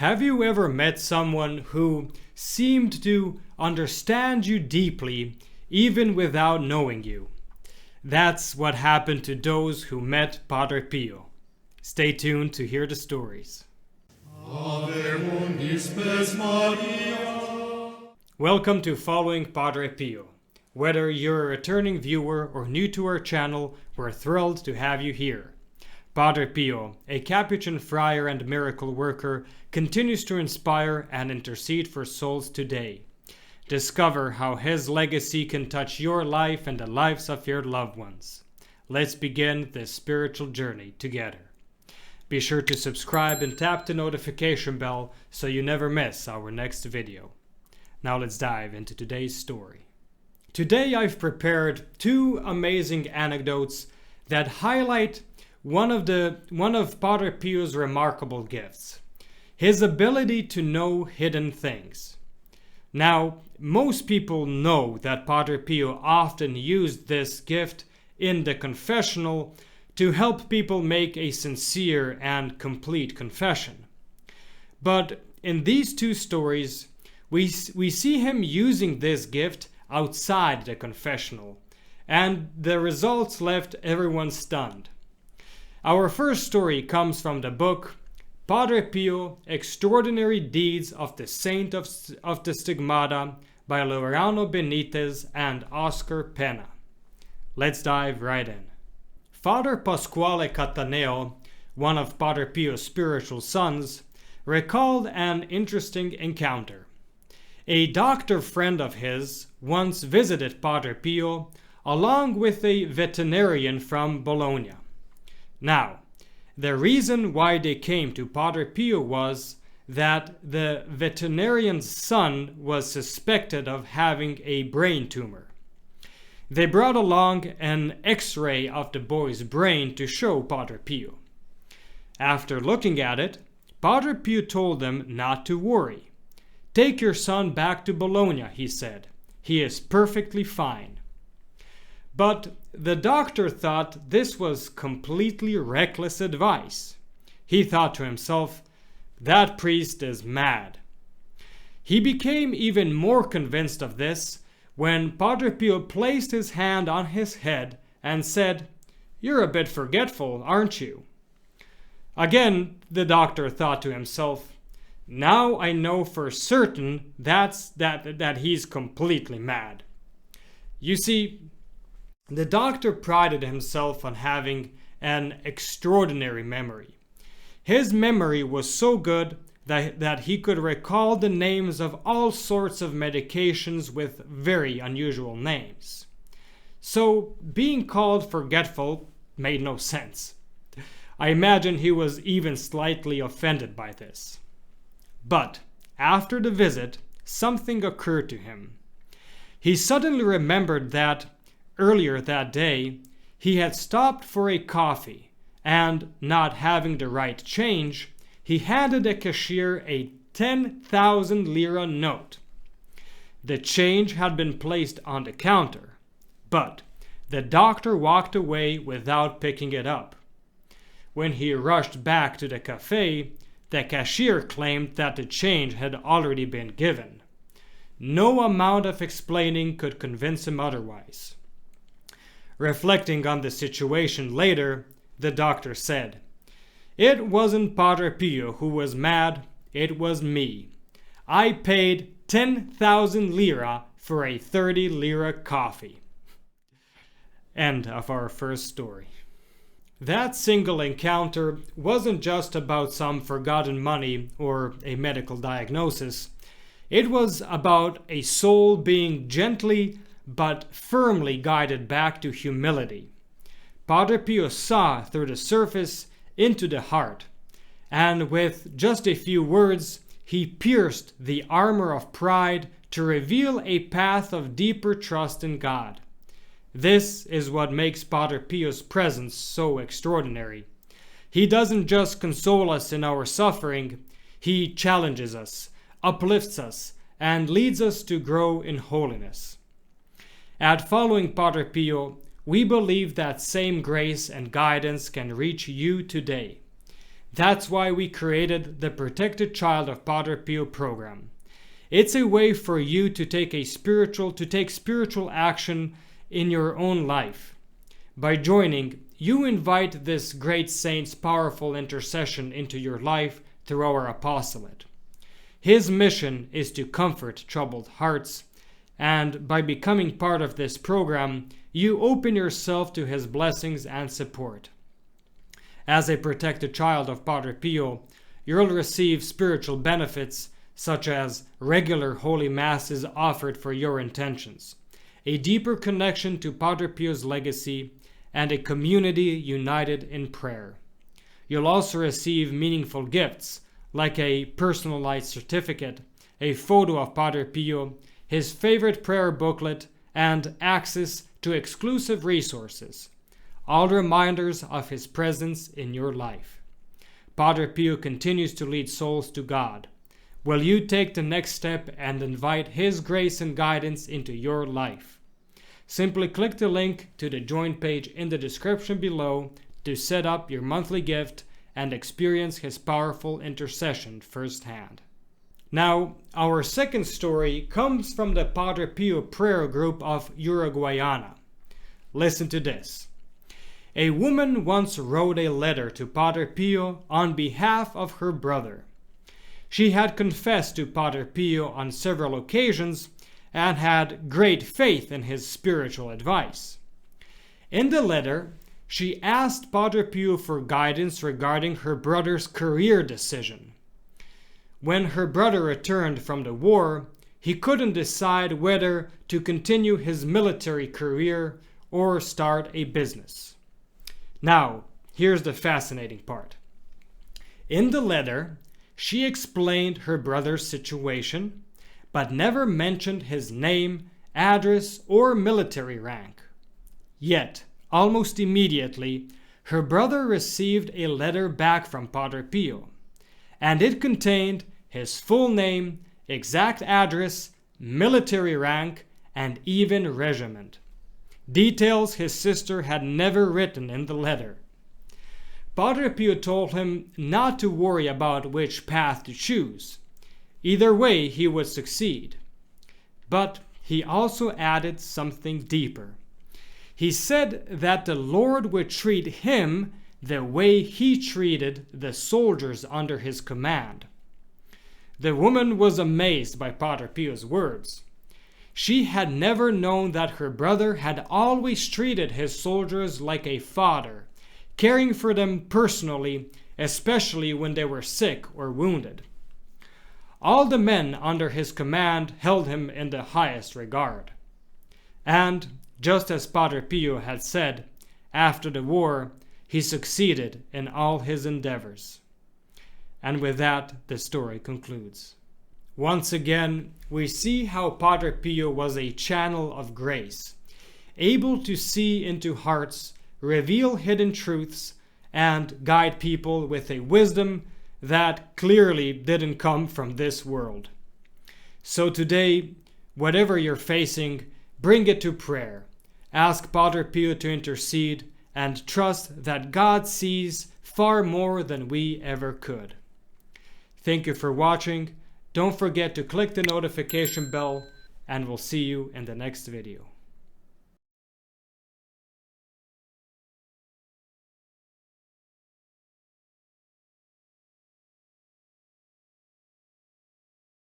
Have you ever met someone who seemed to understand you deeply even without knowing you? That's what happened to those who met Padre Pio. Stay tuned to hear the stories. Welcome to Following Padre Pio. Whether you're a returning viewer or new to our channel, we're thrilled to have you here. Padre Pio, a Capuchin friar and miracle worker, continues to inspire and intercede for souls today. Discover how his legacy can touch your life and the lives of your loved ones. Let's begin this spiritual journey together. Be sure to subscribe and tap the notification bell so you never miss our next video. Now let's dive into today's story. Today I've prepared two amazing anecdotes that highlight one of Padre Pio's remarkable gifts, his ability to know hidden things. Now, most people know that Padre Pio often used this gift in the confessional to help people make a sincere and complete confession. But in these two stories, we see him using this gift outside the confessional, and the results left everyone stunned. Our first story comes from the book Padre Pio, Extraordinary Deeds of the Saint of the Stigmata by Laureano Benitez and Oscar Pena. Let's dive right in. Father Pasquale Cataneo, one of Padre Pio's spiritual sons, recalled an interesting encounter. A doctor friend of his once visited Padre Pio along with a veterinarian from Bologna. Now, the reason why they came to Padre Pio was that the veterinarian's son was suspected of having a brain tumor. They brought along an X-ray of the boy's brain to show Padre Pio. After looking at it, Padre Pio told them not to worry. "Take your son back to Bologna," he said. "He is perfectly fine." But the doctor thought this was completely reckless advice. He thought to himself, "That priest is mad." He became even more convinced of this when Padre Pio placed his hand on his head and said, "You're a bit forgetful, aren't you?" Again, the doctor thought to himself, "Now I know for certain that he's completely mad." You see, the doctor prided himself on having an extraordinary memory. His memory was so good that he could recall the names of all sorts of medications with very unusual names. So being called forgetful made no sense. I imagine he was even slightly offended by this. But after the visit, something occurred to him. He suddenly remembered that earlier that day, he had stopped for a coffee, and not having the right change, he handed the cashier a 10,000 lira note. The change had been placed on the counter, but the doctor walked away without picking it up. When he rushed back to the cafe, the cashier claimed that the change had already been given. No amount of explaining could convince him otherwise. Reflecting on the situation later, the doctor said, "It wasn't Padre Pio who was mad, it was me. I paid 10,000 lira for a 30 lira coffee." End of our first story. That single encounter wasn't just about some forgotten money or a medical diagnosis. It was about a soul being gently but firmly guided back to humility. Padre Pio saw through the surface into the heart, and with just a few words, he pierced the armor of pride to reveal a path of deeper trust in God. This is what makes Padre Pio's presence so extraordinary. He doesn't just console us in our suffering, he challenges us, uplifts us, and leads us to grow in holiness. At Following Padre Pio, we believe that same grace and guidance can reach you today. That's why we created the Protected Child of Padre Pio program. It's a way for you to take spiritual action in your own life. By joining, you invite this great saint's powerful intercession into your life through our apostolate. His mission is to comfort troubled hearts, and by becoming part of this program, you open yourself to his blessings and support. As a protected child of Padre Pio, you'll receive spiritual benefits such as regular holy masses offered for your intentions, a deeper connection to Padre Pio's legacy, and a community united in prayer. You'll also receive meaningful gifts like a personalized certificate, a photo of Padre Pio, his favorite prayer booklet, and access to exclusive resources, all reminders of his presence in your life. Padre Pio continues to lead souls to God. Will you take the next step and invite his grace and guidance into your life? Simply click the link to the join page in the description below to set up your monthly gift and experience his powerful intercession firsthand. Now, our second story comes from the Padre Pio prayer group of Uruguayana. Listen to this. A woman once wrote a letter to Padre Pio on behalf of her brother. She had confessed to Padre Pio on several occasions and had great faith in his spiritual advice. In the letter, she asked Padre Pio for guidance regarding her brother's career decision. When her brother returned from the war, he couldn't decide whether to continue his military career or start a business. Now, here's the fascinating part. In the letter, she explained her brother's situation, but never mentioned his name, address, or military rank. Yet, almost immediately, her brother received a letter back from Padre Pio, and it contained his full name, exact address, military rank, and even regiment. Details his sister had never written in the letter. Padre Pio told him not to worry about which path to choose. Either way, he would succeed. But he also added something deeper. He said that the Lord would treat him the way he treated the soldiers under his command. The woman was amazed by Padre Pio's words. She had never known that her brother had always treated his soldiers like a father, caring for them personally, especially when they were sick or wounded. All the men under his command held him in the highest regard. And, just as Padre Pio had said, after the war, he succeeded in all his endeavors. And with that, the story concludes. Once again, we see how Padre Pio was a channel of grace, able to see into hearts, reveal hidden truths, and guide people with a wisdom that clearly didn't come from this world. So today, whatever you're facing, bring it to prayer. Ask Padre Pio to intercede and trust that God sees far more than we ever could. Thank you for watching. Don't forget to click the notification bell, and we'll see you in the next video.